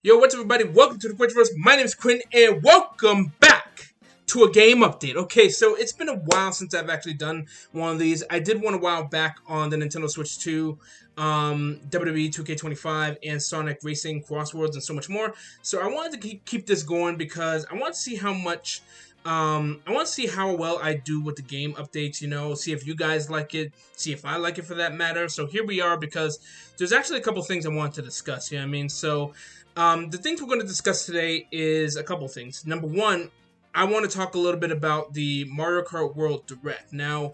Yo, what's up, everybody? Welcome to the Quentiverse. My name is Quinn, and welcome back to a game update. Okay, so it's been a while since I've actually done one of these. I did one a while back on the Nintendo Switch 2, WWE 2K25, and Sonic Racing Crosswords, and so much more. So I wanted to keep this going because I want to see how much, I want to see how well I do with the game updates, see if you guys like it, see if I like it for that matter. So here we are because there's actually a couple things I want to discuss, you know what I mean? So the things we're going to discuss today is a couple things. Number one, I want to talk a little bit about the Mario Kart World Direct. Now,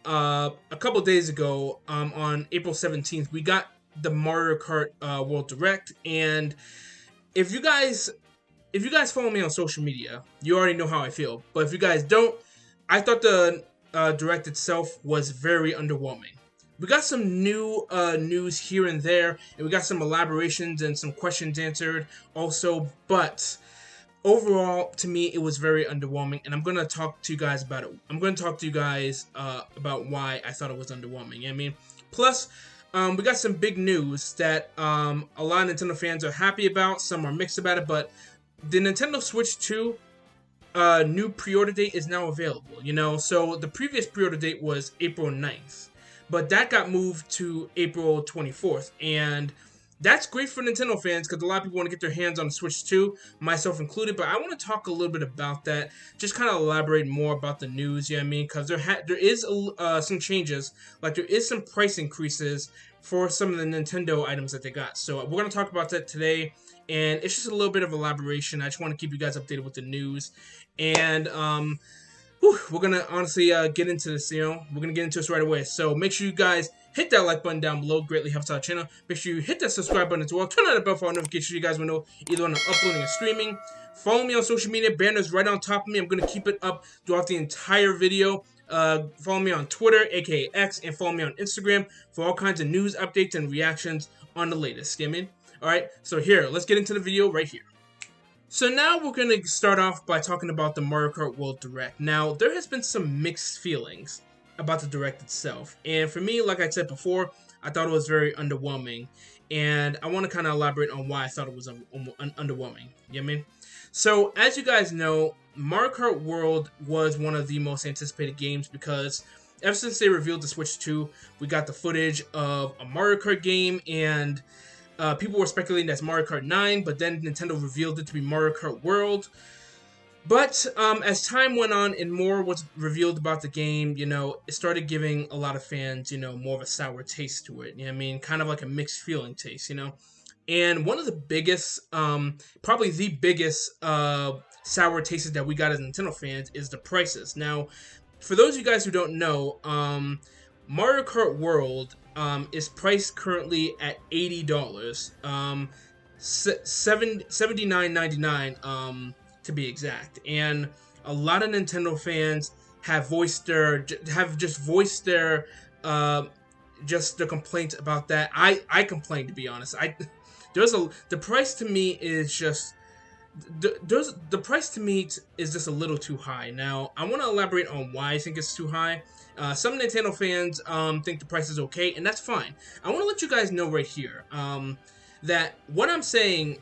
a couple days ago, on April 17th, we got the Mario Kart World Direct, and if you guys follow me on social media, you already know how I feel. But if you guys don't, I thought the Direct itself was very underwhelming. We got some new news here and there, and we got some elaborations and some questions answered also, but overall, to me, it was very underwhelming, and I'm going to talk to you guys about it. I'm going to talk to you guys about why I thought it was underwhelming. You know what I mean? Plus, we got some big news that a lot of Nintendo fans are happy about, some are mixed about it, but the Nintendo Switch 2 new pre-order date is now available, so the previous pre-order date was April 9th. But that got moved to April 24th, and that's great for Nintendo fans because a lot of people want to get their hands on the Switch 2, myself included. But I want to talk a little bit about that, just kind of elaborate more about the news, you know what I mean? Because there is some changes, like there is some price increases for some of the Nintendo items that they got. So we're going to talk about that today, and it's just a little bit of elaboration. I just want to keep you guys updated with the news, and we're going to honestly get into this, we're going to get into this right away. So make sure you guys hit that like button down below, greatly helps out the channel. Make sure you hit that subscribe button as well. Turn on the bell for all notifications so you guys will know either when I'm uploading or streaming. Follow me on social media, banner's right on top of me. I'm going to keep it up throughout the entire video. Follow me on Twitter, aka X, and follow me on Instagram for all kinds of news updates and reactions on the latest. You know what I mean? Alright, so here, let's get into the video right here. So now we're going to start off by talking about the Mario Kart World Direct. Now, there has been some mixed feelings about the Direct itself. And for me, like I said before, I thought it was very underwhelming. And I want to kind of elaborate on why I thought it was underwhelming. You know what I mean? So, as you guys know, Mario Kart World was one of the most anticipated games because ever since they revealed the Switch 2, we got the footage of a Mario Kart game, and people were speculating that's Mario Kart 9, but then Nintendo revealed it to be Mario Kart World. But as time went on and more was revealed about the game, it started giving a lot of fans, more of a sour taste to it. You know what I mean? Kind of like a mixed feeling taste, And one of the biggest, probably the biggest sour tastes that we got as Nintendo fans is the prices. Now, for those of you guys who don't know, Mario Kart World is priced currently at $80, $79.99 to be exact. And a lot of Nintendo fans have just voiced their complaints about that. I complained, to be honest. The price to me is just the price to me is just a little too high. Now, I want to elaborate on why I think it's too high. Some Nintendo fans think the price is okay, and that's fine. I want to let you guys know right here that what I'm saying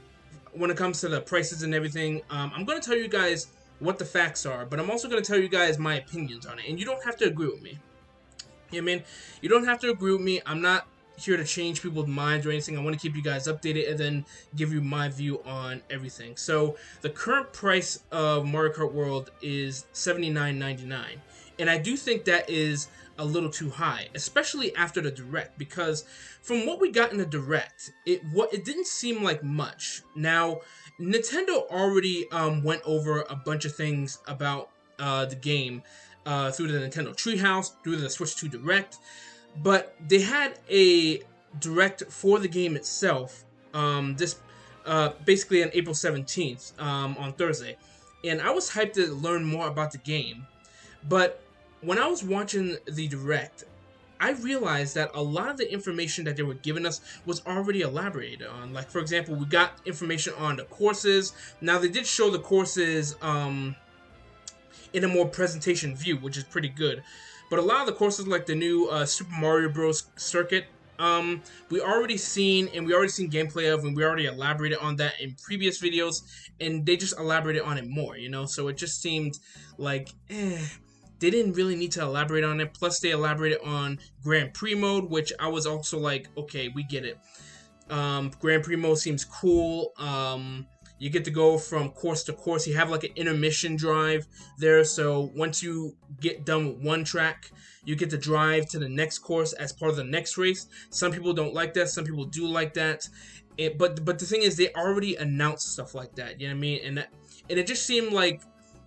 when it comes to the prices and everything, I'm going to tell you guys what the facts are, but I'm also going to tell you guys my opinions on it, and you don't have to agree with me. You know what I mean? You don't have to agree with me. I'm not here to change people's minds or anything. I want to keep you guys updated and then give you my view on everything. So the current price of Mario Kart World is $79.99, and I do think that is a little too high, especially after the Direct, because from what we got in the Direct, it didn't seem like much. Now, Nintendo already went over a bunch of things about the game through the Nintendo Treehouse, through the Switch 2 Direct, but they had a Direct for the game itself basically on April 17th on Thursday, and I was hyped to learn more about the game, but when I was watching the Direct, I realized that a lot of the information that they were giving us was already elaborated on. Like, for example, we got information on the courses. Now, they did show the courses in a more presentation view, which is pretty good. But a lot of the courses, like the new Super Mario Bros. Circuit, we already seen gameplay of, and we already elaborated on that in previous videos, and they just elaborated on it more, you know. So it just seemed like they didn't really need to elaborate on it. Plus, they elaborated on Grand Prix mode, which I was also like, okay, we get it. Grand Prix mode seems cool. You get to go from course to course. You have like an intermission drive there. So once you get done with one track, you get to drive to the next course as part of the next race. Some people don't like that. Some people do like that. But the thing is, they already announced stuff like that. You know what I mean? And it just seemed like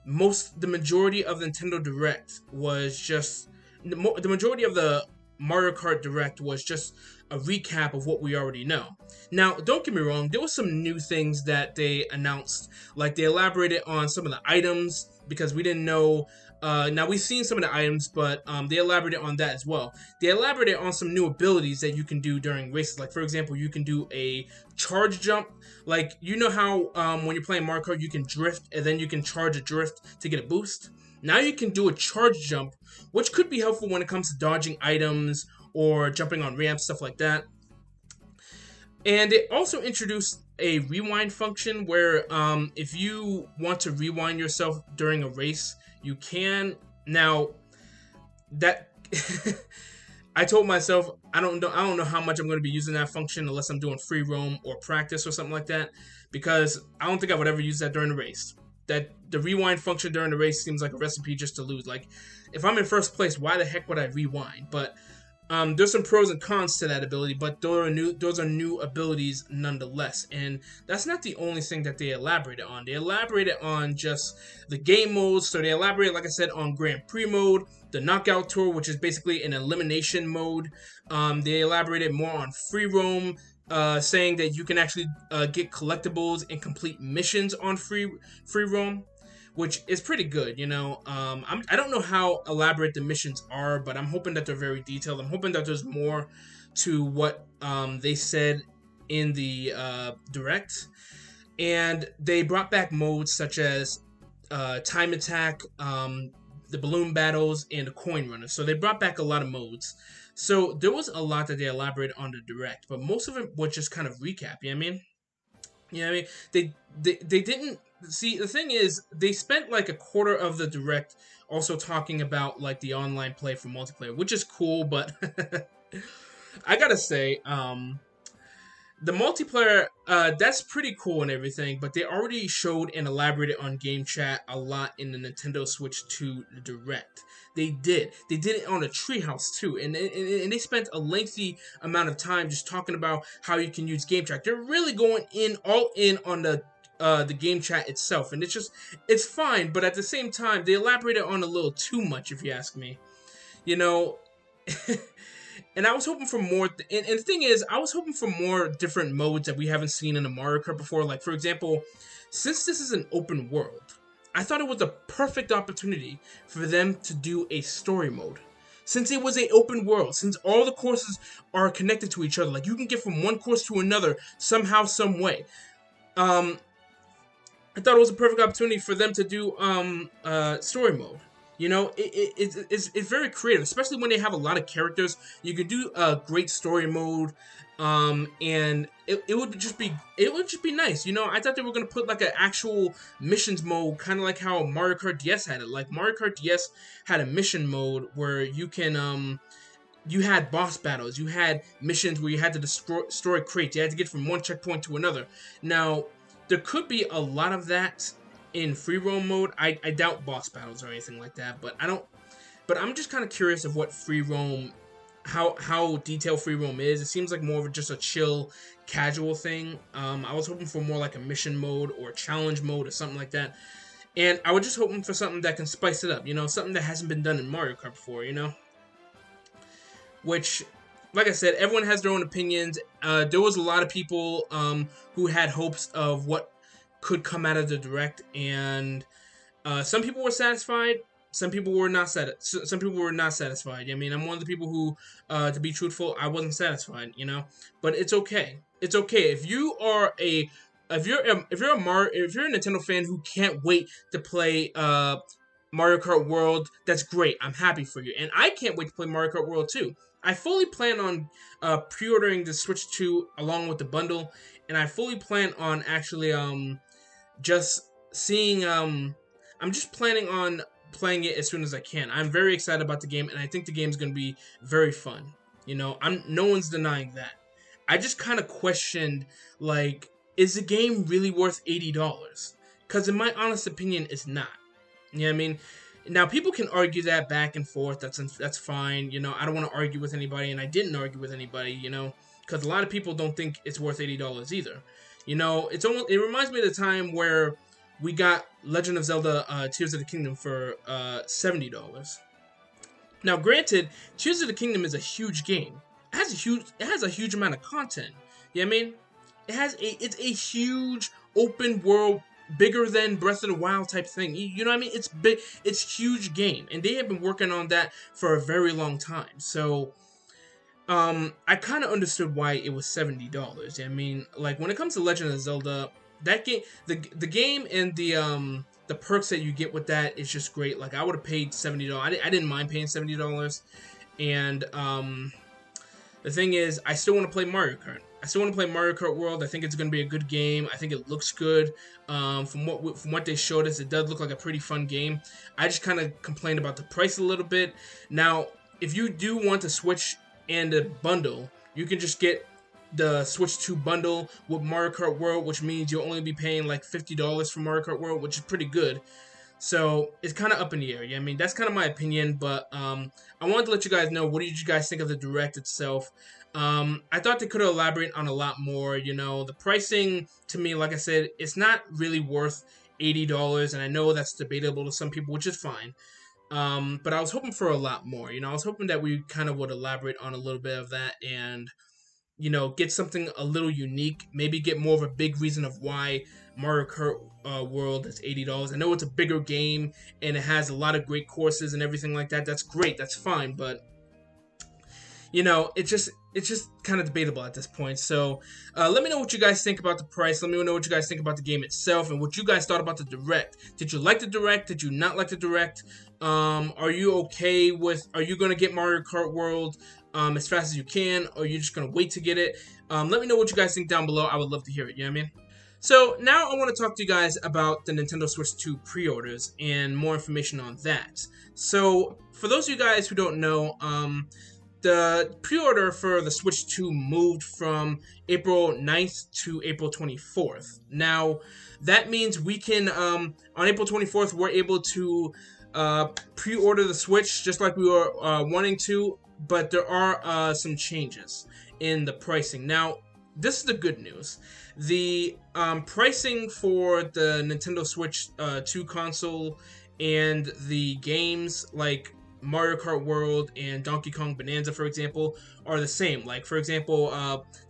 the majority of the Nintendo Direct was just the majority of the Mario Kart Direct was just a recap of what we already know. Now, don't get me wrong, there were some new things that they announced, like they elaborated on some of the items, because we didn't know. Now, we've seen some of the items, but they elaborated on that as well. They elaborated on some new abilities that you can do during races. Like, for example, you can do a charge jump. Like, you know how when you're playing Mario Kart, you can drift, and then you can charge a drift to get a boost? Now you can do a charge jump, which could be helpful when it comes to dodging items or jumping on ramps, stuff like that. And it also introduced a rewind function where if you want to rewind yourself during a race, you can. Now, that I told myself I don't know how much I'm going to be using that function unless I'm doing free roam or practice or something like that, because I don't think I would ever use that during the race. That the rewind function during the race seems like a recipe just to lose. Like, if I'm in first place, why the heck would I rewind? But there's some pros and cons to that ability, but those are new abilities nonetheless. And that's not the only thing that they elaborated on. They elaborated on just the game modes. So they elaborated, like I said, on Grand Prix mode, the Knockout Tour, which is basically an elimination mode. They elaborated more on free roam, saying that you can actually get collectibles and complete missions on free roam, which is pretty good, you know. I don't know how elaborate the missions are, but I'm hoping that they're very detailed. I'm hoping that there's more to what they said in the Direct. And they brought back modes such as Time Attack, the Balloon Battles, and the Coin Runner. So they brought back a lot of modes. So there was a lot that they elaborated on the Direct, but most of it was just kind of recap, you know what I mean? You know what I mean? They didn't... See, the thing is, they spent like a quarter of the Direct also talking about like the online play for multiplayer, which is cool, but I gotta say, the multiplayer, that's pretty cool and everything, but they already showed and elaborated on game chat a lot in the Nintendo Switch 2 Direct. They did it on a treehouse too, and they spent a lengthy amount of time just talking about how you can use game chat. They're really going all in on the game chat itself, and it's fine, but at the same time, they elaborated on a little too much, if you ask me. You know, and I was hoping for more, and the thing is, I was hoping for more different modes that we haven't seen in a Mario Kart before. Like, for example, since this is an open world, I thought it was a perfect opportunity for them to do a story mode. Since it was an open world, since all the courses are connected to each other, like you can get from one course to another somehow, some way. I thought it was a perfect opportunity for them to do story mode. You know, it's very creative, especially when they have a lot of characters. You could do a great story mode, and it would just be nice. You know, I thought they were gonna put like an actual missions mode, kind of like how Mario Kart DS had it. Like Mario Kart DS had a mission mode where you can you had boss battles, you had missions where you had to destroy crates. You had to get from one checkpoint to another. Now, there could be a lot of that in free roam mode. I doubt boss battles or anything like that, but I'm just kind of curious of what free roam, how detailed free roam is. It seems like more of just a chill, casual thing. I was hoping for more like a mission mode or challenge mode or something like that, and I was just hoping for something that can spice it up. You know, something that hasn't been done in Mario Kart before. You know, which, like I said, everyone has their own opinions. There was a lot of people who had hopes of what could come out of the Direct, and some people were satisfied. Some people were not satisfied. I mean, I'm one of the people who, to be truthful, I wasn't satisfied. You know, but it's okay. It's okay if you're a Nintendo fan who can't wait to play Mario Kart World, that's great. I'm happy for you. And I can't wait to play Mario Kart World 2. I fully plan on pre-ordering the Switch 2 along with the bundle, and I fully plan on actually just seeing I'm just planning on playing it as soon as I can. I'm very excited about the game, and I think the game's going to be very fun. You know, no one's denying that. I just kind of questioned, like, is the game really worth $80? Because in my honest opinion, it's not. You know what I mean? Now, people can argue that back and forth. That's fine. You know, I don't want to argue with anybody, and I didn't argue with anybody, you know, because a lot of people don't think it's worth $80 either. You know, it reminds me of the time where we got Legend of Zelda Tears of the Kingdom for $70. Now, granted, Tears of the Kingdom is a huge game. It has a huge amount of content. You know what I mean? It's a huge open world, bigger than Breath of the Wild type thing. You know what I mean? It's big. It's huge game, and they have been working on that for a very long time. So, I kind of understood why it was $70. I mean, like when it comes to Legend of Zelda, that game, the game and the perks that you get with that is just great. Like I would have paid $70. I didn't mind paying $70, and the thing is, I still want to play Mario Kart. I still want to play Mario Kart World. I think it's going to be a good game. I think it looks good. From what they showed us, it does look like a pretty fun game. I just kind of complained about the price a little bit. Now, if you do want to Switch and a bundle, you can just get the Switch 2 bundle with Mario Kart World, which means you'll only be paying like $50 for Mario Kart World, which is pretty good. So it's kind of up in the air. Yeah, I mean, that's kind of my opinion, but I wanted to let you guys know, what did you guys think of the Direct itself? I thought they could have elaborated on a lot more. You know, the pricing to me, like I said, it's not really worth $80, and I know that's debatable to some people, which is fine. But I was hoping for a lot more. You know, I was hoping that we kind of would elaborate on a little bit of that and, you know, get something a little unique. Maybe get more of a big reason of why Mario Kart World is $80. I know it's a bigger game and it has a lot of great courses and everything like that. That's great. That's fine. But, you know, it's just kind of debatable at this point. So let me know what you guys think about the price. Let me know what you guys think about the game itself and what you guys thought about the Direct. Did you like the Direct? Did you not like the Direct? Are you okay with, are you going to get Mario Kart World as fast as you can, or are you just going to wait to get it? Let me know what you guys think down below. I would love to hear it, you know what I mean? So now I want to talk to you guys about the Nintendo Switch 2 pre-orders and more information on that. So for those of you guys who don't know, the pre-order for the Switch 2 moved from April 9th to April 24th. Now, that means we can, on April 24th, we're able to pre-order the Switch just like we were wanting to, but there are some changes in the pricing. Now, this is the good news. The pricing for the Nintendo Switch 2 console and the games like Mario Kart World and Donkey Kong Bonanza, for example, are the same. Like, for example,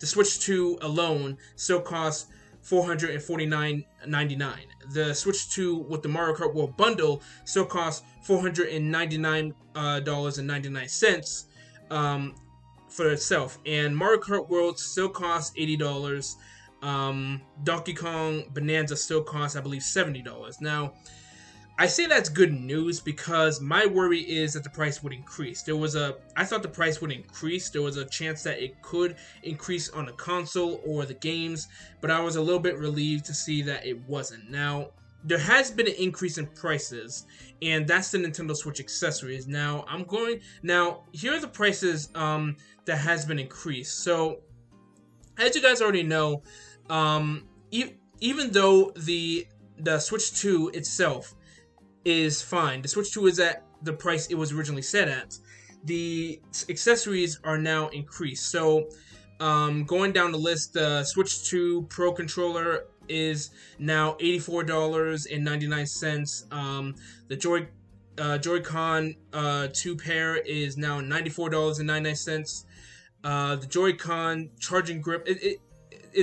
the Switch 2 alone still costs $449.99. The Switch 2 with the Mario Kart World bundle still costs $499.99 for itself. And Mario Kart World still costs $80. Donkey Kong Bonanza still costs, I believe, $70. Now, I say that's good news because my worry is that the price would increase. I thought the price would increase. There was a chance that it could increase on the console or the games, but I was a little bit relieved to see that it wasn't. Now, there has been an increase in prices, and that's the Nintendo Switch accessories. Now, here are the prices that has been increased. So, as you guys already know, even though the Switch 2 itself is fine, the Switch 2 is at the price it was originally set at, the accessories are now increased. So, going down the list, the Switch 2 Pro Controller is now $84.99. The Joy-Con 2 pair is now $94.99. The Joy-Con charging grip is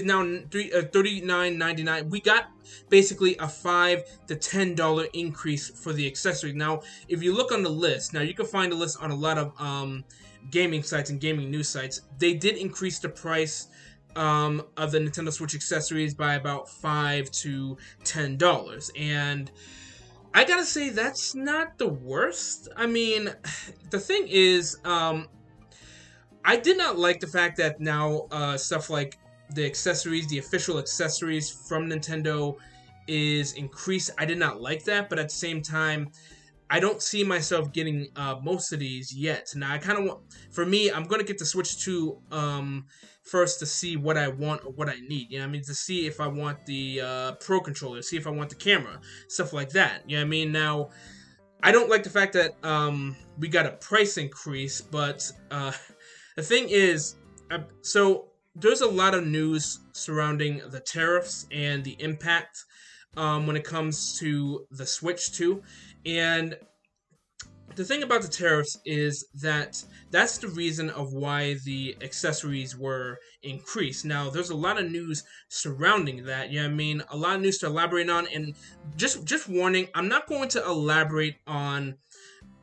now $39.99. We got basically a $5 to $10 increase for the accessory. Now, if you look on the list, now you can find the list on a lot of gaming sites and gaming news sites. They did increase the price of the Nintendo Switch accessories by about $5 to $10. And I gotta say that's not the worst. I mean, the thing is, I did not like the fact that now stuff like the accessories, the official accessories from Nintendo, is increased. I did not like that, but at the same time, I don't see myself getting most of these yet. Now, I kind of want, for me, I'm gonna get the Switch 2 first to see what I want or what I need. You know what I mean? To see if I want the Pro controller, see if I want the camera, stuff like that. You know what I mean? Now, I don't like the fact that we got a price increase, but the thing is, so there's a lot of news surrounding the tariffs and the impact when it comes to the Switch 2. And the thing about the tariffs is that that's the reason of why the accessories were increased. Now, there's a lot of news surrounding that. Yeah, I mean, a lot of news to elaborate on. And just warning, I'm not going to elaborate on.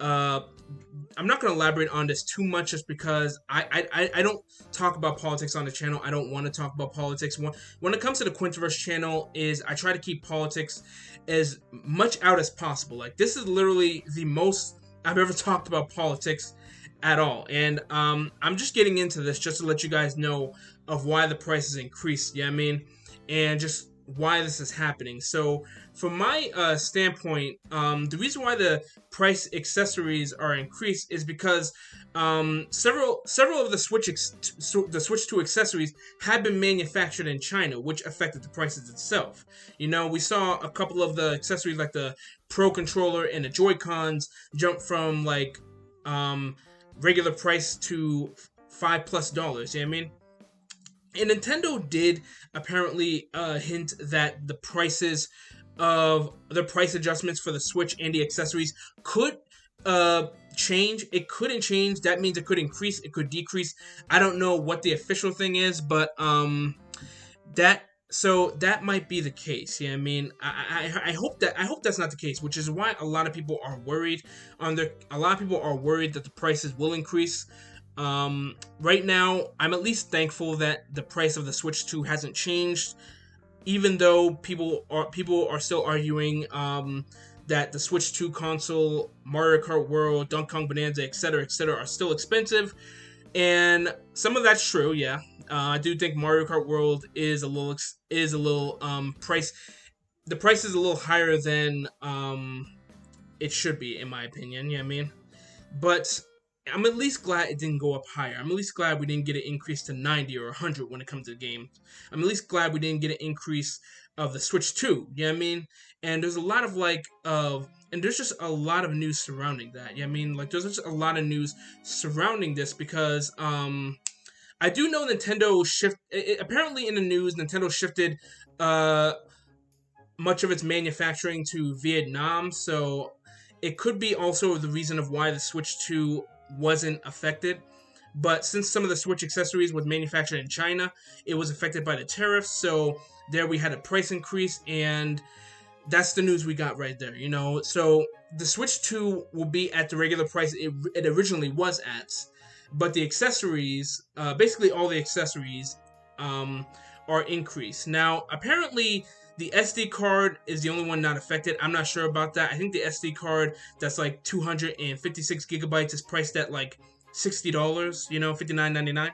I'm not going to elaborate on this too much, just because I don't talk about politics on the channel. I don't want to talk about politics. When it comes to the Quentiverse channel, is I try to keep politics as much out as possible. Like, this is literally the most I've ever talked about politics at all. And I'm just getting into this just to let you guys know of why the prices increased. Yeah, I mean, and just why this is happening. So, from my standpoint, the reason why the price accessories are increased is because several of the Switch 2 accessories have been manufactured in China, which affected the prices itself. You know, we saw a couple of the accessories like the Pro controller and the Joy-Cons jump from like regular price to $5+. You know what I mean? And Nintendo did apparently hint that the prices of the price adjustments for the Switch and the accessories could change. It couldn't change. That means it could increase. It could decrease. I don't know what the official thing is, but that might be the case. Yeah, I mean, I hope that's not the case, which is why a lot of people are worried. A lot of people are worried that the prices will increase. Right now, I'm at least thankful that the price of the Switch 2 hasn't changed, even though people are still arguing that the Switch 2 console, Mario Kart World, Donkey Kong Bonanza, etc., are still expensive, and some of that's true. Yeah, I do think Mario Kart World is a little price. The price is a little higher than it should be, in my opinion. You know what I mean? But I'm at least glad it didn't go up higher. I'm at least glad we didn't get an increase to 90 or 100 when it comes to the game. I'm at least glad we didn't get an increase of the Switch 2. You know what I mean? And there's a lot of and there's just a lot of news surrounding that. You know what I mean? Like, there's just a lot of news surrounding this because I do know Nintendo apparently in the news, Nintendo shifted much of its manufacturing to Vietnam, so it could be also the reason of why the Switch 2 wasn't affected. But since some of the Switch accessories was manufactured in China, it was affected by the tariffs, so there we had a price increase, and that's the news we got right there, you know. So the Switch 2 will be at the regular price it originally was at, but the accessories, basically all the accessories, are increased. Now, apparently, the SD card is the only one not affected. I'm not sure about that. I think the SD card that's like 256 gigabytes is priced at like $60, you know, $59.99.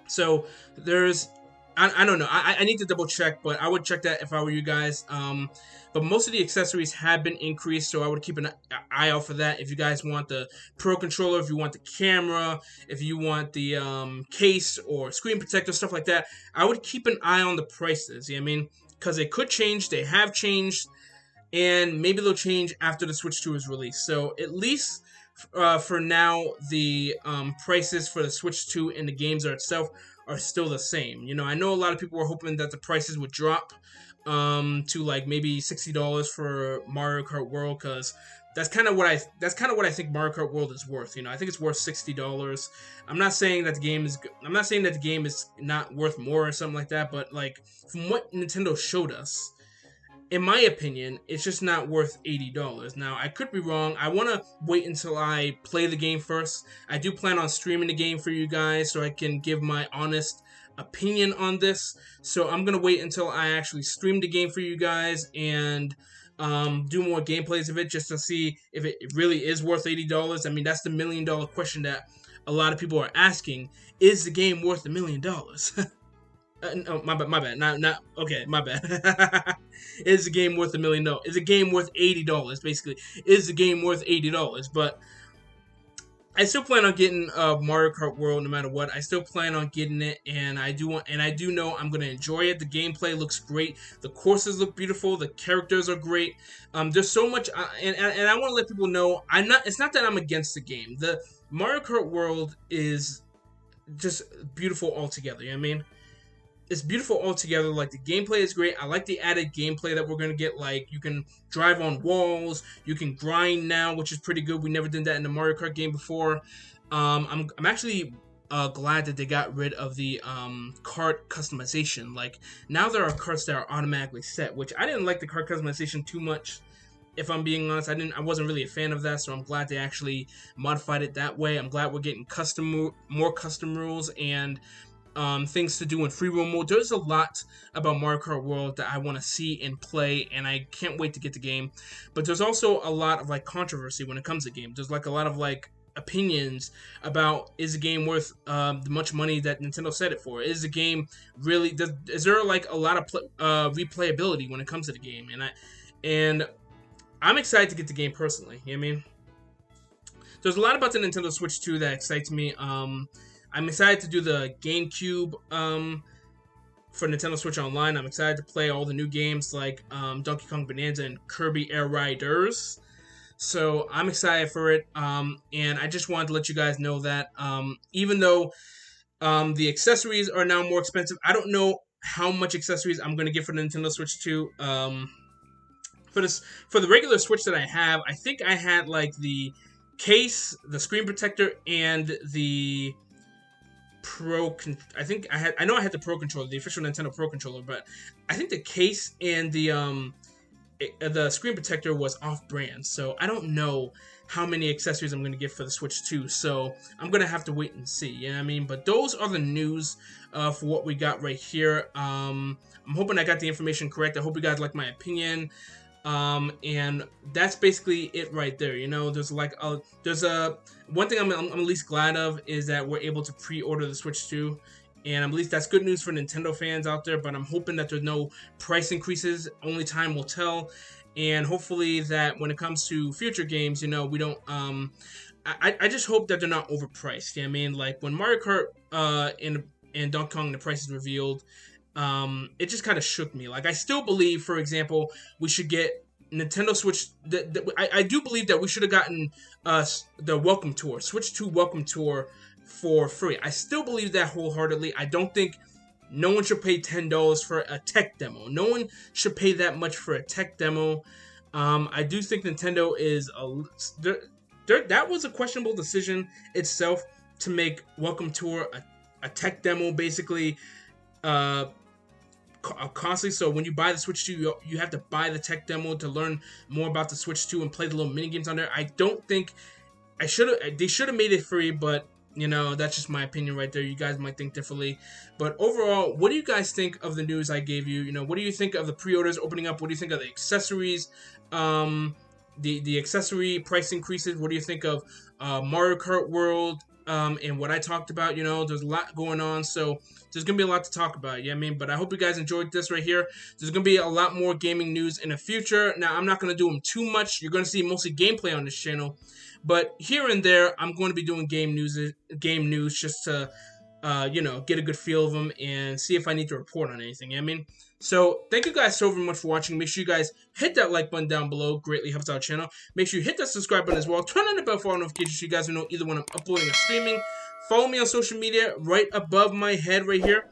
So there's, I don't know. I need to double check, but I would check that if I were you guys. But most of the accessories have been increased, so I would keep an eye out for that. If you guys want the Pro controller, if you want the camera, if you want the case or screen protector, stuff like that, I would keep an eye on the prices. You know what I mean? Because they could change, they have changed, and maybe they'll change after the Switch 2 is released. So at least for now, the prices for the Switch 2 and the games itself are still the same. You know, I know a lot of people were hoping that the prices would drop to like maybe $60 for Mario Kart World, because that's kind of what I think Mario Kart World is worth. You know, I think it's worth $60. I'm not saying that the game is not worth more or something like that, but like from what Nintendo showed us, in my opinion, it's just not worth $80. Now, I could be wrong. I want to wait until I play the game first. I do plan on streaming the game for you guys so I can give my honest opinion on this. So I'm going to wait until I actually stream the game for you guys, and do more gameplays of it just to see if it really is worth $80. I mean, that's the $1,000,000 question that a lot of people are asking. Is the game worth $1 million? No, my bad. Not okay. My bad. Is the game worth $1 million? No. Is the game worth $80? Basically, is the game worth $80? But I still plan on getting Mario Kart World no matter what. I still plan on getting it, and I do know I'm gonna enjoy it. The gameplay looks great. The courses look beautiful. The characters are great. There's so much, and I want to let people know I'm not. It's not that I'm against the game. The Mario Kart World is just beautiful altogether. You know what I mean? It's beautiful altogether. Like, the gameplay is great. I like the added gameplay that we're gonna get. Like, you can drive on walls, you can grind now, which is pretty good. We never did that in the Mario Kart game before. I'm actually glad that they got rid of the kart customization. Like, now there are karts that are automatically set, which I didn't like the kart customization too much. If I'm being honest, I wasn't really a fan of that, so I'm glad they actually modified it that way. I'm glad we're getting more custom rules and things to do in free roam mode. There's a lot about Mario Kart World that I want to see and play, and I can't wait to get the game. But there's also a lot of like controversy when it comes to the game. There's like a lot of like opinions about, is the game worth the much money that Nintendo set it for? Is the game really? Is there like a lot of replayability when it comes to the game? And I'm excited to get the game personally. You know what I mean? There's a lot about the Nintendo Switch 2 that excites me. I'm excited to do the GameCube for Nintendo Switch Online. I'm excited to play all the new games like Donkey Kong Bonanza and Kirby Air Riders. So I'm excited for it. And I just wanted to let you guys know that even though the accessories are now more expensive, I don't know how much accessories I'm going to get for the Nintendo Switch 2. For the regular Switch that I have, I think I had like the case, the screen protector, and the I know I had the Pro Controller, the official Nintendo Pro Controller, but I think the case and the screen protector was off-brand, so I don't know how many accessories I'm going to get for the Switch 2, so I'm going to have to wait and see, you know what I mean? But those are the news for what we got right here. I'm hoping I got the information correct. I hope you guys like my opinion. And that's basically it right there. You know, there's one thing I'm at least glad of is that we're able to pre-order the Switch 2, and at least that's good news for Nintendo fans out there. But I'm hoping that there's no price increases. Only time will tell, and hopefully that when it comes to future games, you know, we don't. I just hope that they're not overpriced. You know what I mean? Like when Mario Kart and Donkey Kong, the price is revealed. It just kind of shook me. Like, I still believe, for example, we should get Nintendo Switch. I do believe that we should have gotten the Welcome Tour, Switch 2 Welcome Tour, for free. I still believe that wholeheartedly. I don't think no one should pay $10 for a tech demo. No one should pay that much for a tech demo. I do think Nintendo is that was a questionable decision itself to make Welcome Tour a tech demo, basically. Costly. So when you buy the Switch 2, you have to buy the tech demo to learn more about the Switch 2 and play the little mini games on there. I don't think they should have made it free, but you know, that's just my opinion right there. You guys might think differently, but overall, what do you guys think of the news I gave you? You know, what do you think of the pre-orders opening up? What do you think of the accessories? The accessory price increases. What do you think of Mario Kart World? And what I talked about, you know, there's a lot going on, so there's going to be a lot to talk about, I mean? But I hope you guys enjoyed this right here. There's going to be a lot more gaming news in the future. Now, I'm not going to do them too much. You're going to see mostly gameplay on this channel. But here and there, I'm going to be doing game news just to, you know, get a good feel of them and see if I need to report on anything, I mean? So, thank you guys so very much for watching. Make sure you guys hit that like button down below. Greatly helps our channel. Make sure you hit that subscribe button as well. Turn on the bell for all notifications so you guys will know either when I'm uploading or streaming. Follow me on social media right above my head right here.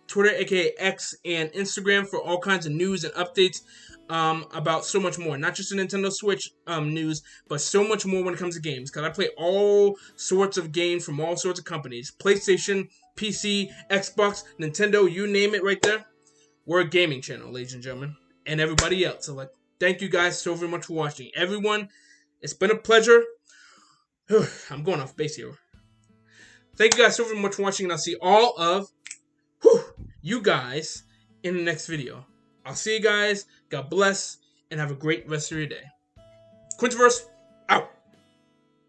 Twitter, aka X, and Instagram for all kinds of news and updates about so much more. Not just the Nintendo Switch news, but so much more when it comes to games. Because I play all sorts of games from all sorts of companies. PlayStation, PC, Xbox, Nintendo, you name it right there. We're a gaming channel, ladies and gentlemen, and everybody else. So, like, thank you guys so very much for watching. Everyone, it's been a pleasure. I'm going off base here. Thank you guys so very much for watching, and I'll see all of you guys in the next video. I'll see you guys. God bless, and have a great rest of your day. Quentiverse, out.